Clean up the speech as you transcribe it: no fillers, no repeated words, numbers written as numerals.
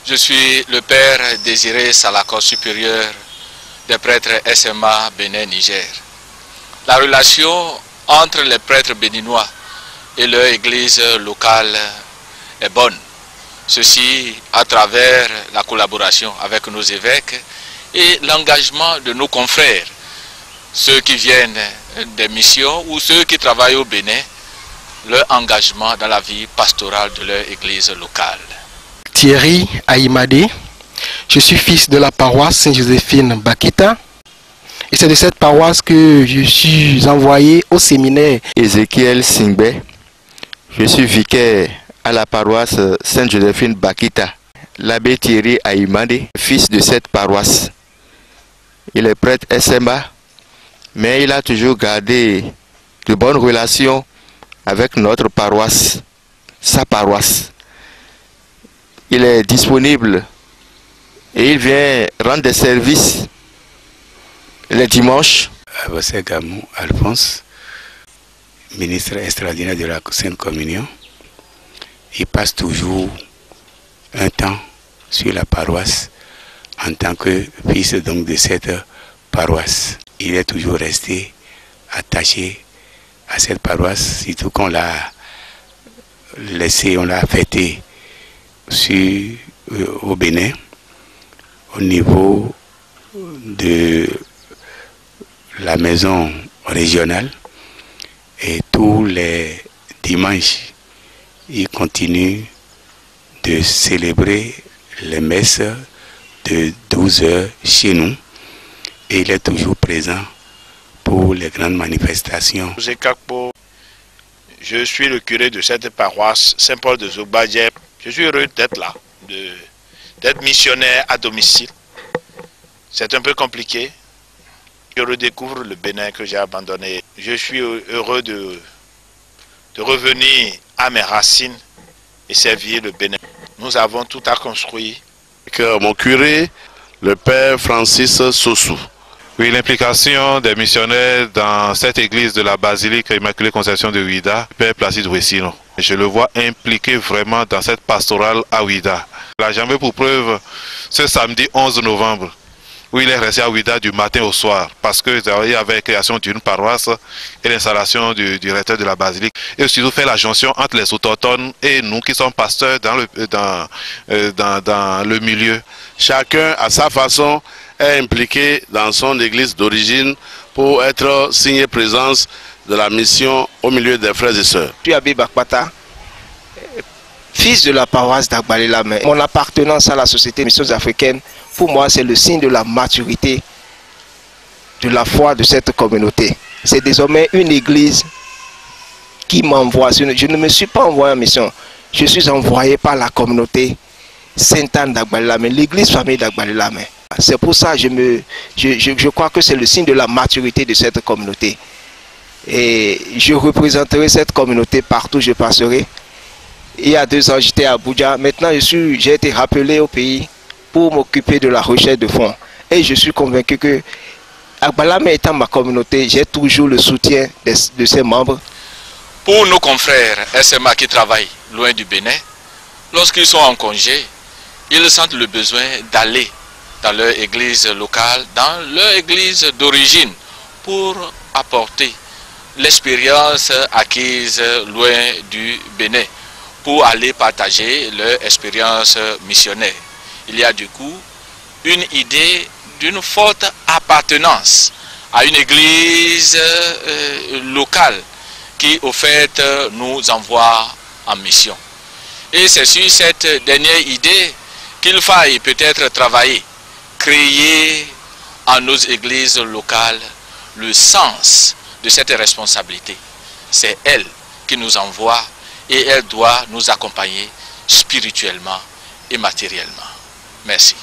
Je suis le père Désiré Salako, supérieur des prêtres SMA Bénin-Niger. La relation entre les prêtres béninois et leur église locale est bonne. Ceci à travers la collaboration avec nos évêques et l'engagement de nos confrères, ceux qui viennent des missions ou ceux qui travaillent au Bénin, leur engagement dans la vie pastorale de leur église locale. Thierry Aïmadé, je suis fils de la paroisse Sainte-Joséphine Bakita. Et c'est de cette paroisse que je suis envoyé au séminaire. Ézéchiel Singbe, je suis vicaire à la paroisse Sainte-Joséphine Bakita. L'abbé Thierry Aïmadé, fils de cette paroisse. Il est prêtre SMA, mais il a toujours gardé de bonnes relations avec notre paroisse, sa paroisse. Il est disponible et il vient rendre des services les dimanches. Abossé Gamou Alphonse, ministre extraordinaire de la Sainte Communion, il passe toujours un temps sur la paroisse en tant que fils donc de cette paroisse. Il est toujours resté attaché à cette paroisse, surtout qu'on l'a laissé, on l'a affecté au Bénin, au niveau de la maison régionale, et tous les dimanches, il continue de célébrer les messes de 12 heures chez nous, et il est toujours présent pour les grandes manifestations. Je suis le curé de cette paroisse Saint-Paul de Zobadje. Je suis heureux d'être là, d'être missionnaire à domicile. C'est un peu compliqué. Je redécouvre le Bénin que j'ai abandonné. Je suis heureux de revenir à mes racines et servir le Bénin. Nous avons tout à construire. Mon curé, le père Francis Sossou. Oui, l'implication des missionnaires dans cette église de la basilique Immaculée Conception de Ouida, père Placide Ouessino. Je le vois impliqué vraiment dans cette pastorale à Ouida. Là, j'en veux pour preuve ce samedi 11 novembre, où il est resté à Ouida du matin au soir, parce qu'il y avait la création d'une paroisse et l'installation du directeur de la basilique. Et surtout faire la jonction entre les autochtones et nous qui sommes pasteurs dans le milieu. Chacun à sa façon est impliqué dans son église d'origine pour être signé présence de la mission au milieu des frères et sœurs. Je suis Abbé Bakpata, fils de la paroisse d'Agbalé-Lamé. Mon appartenance à la Société Missions Africaines, pour moi, c'est le signe de la maturité de la foi de cette communauté. C'est désormais une église qui m'envoie. Je ne me suis pas envoyé en mission. Je suis envoyé par la communauté Sainte-Anne d'Agbalé-Lamé, l'église famille d'Agbalé-Lamé. C'est pour ça que je crois que c'est le signe de la maturité de cette communauté. Et je représenterai cette communauté partout où je passerai. Il y a 2 ans, j'étais à Abuja. Maintenant, j'ai été rappelé au pays pour m'occuper de la recherche de fonds. Et je suis convaincu que, Agbalé-Lamé étant ma communauté, j'ai toujours le soutien de ses membres. Pour nos confrères SMA qui travaillent loin du Bénin, lorsqu'ils sont en congé, ils sentent le besoin d'aller dans leur église locale, dans leur église d'origine, pour apporter l'expérience acquise loin du Bénin, pour aller partager leur expérience missionnaire. Il y a du coup une idée d'une forte appartenance à une église locale qui au fait nous envoie en mission. Et c'est sur cette dernière idée qu'il faille peut-être travailler, créer en nos églises locales le sens de cette responsabilité. C'est elle qui nous envoie et elle doit nous accompagner spirituellement et matériellement. Merci.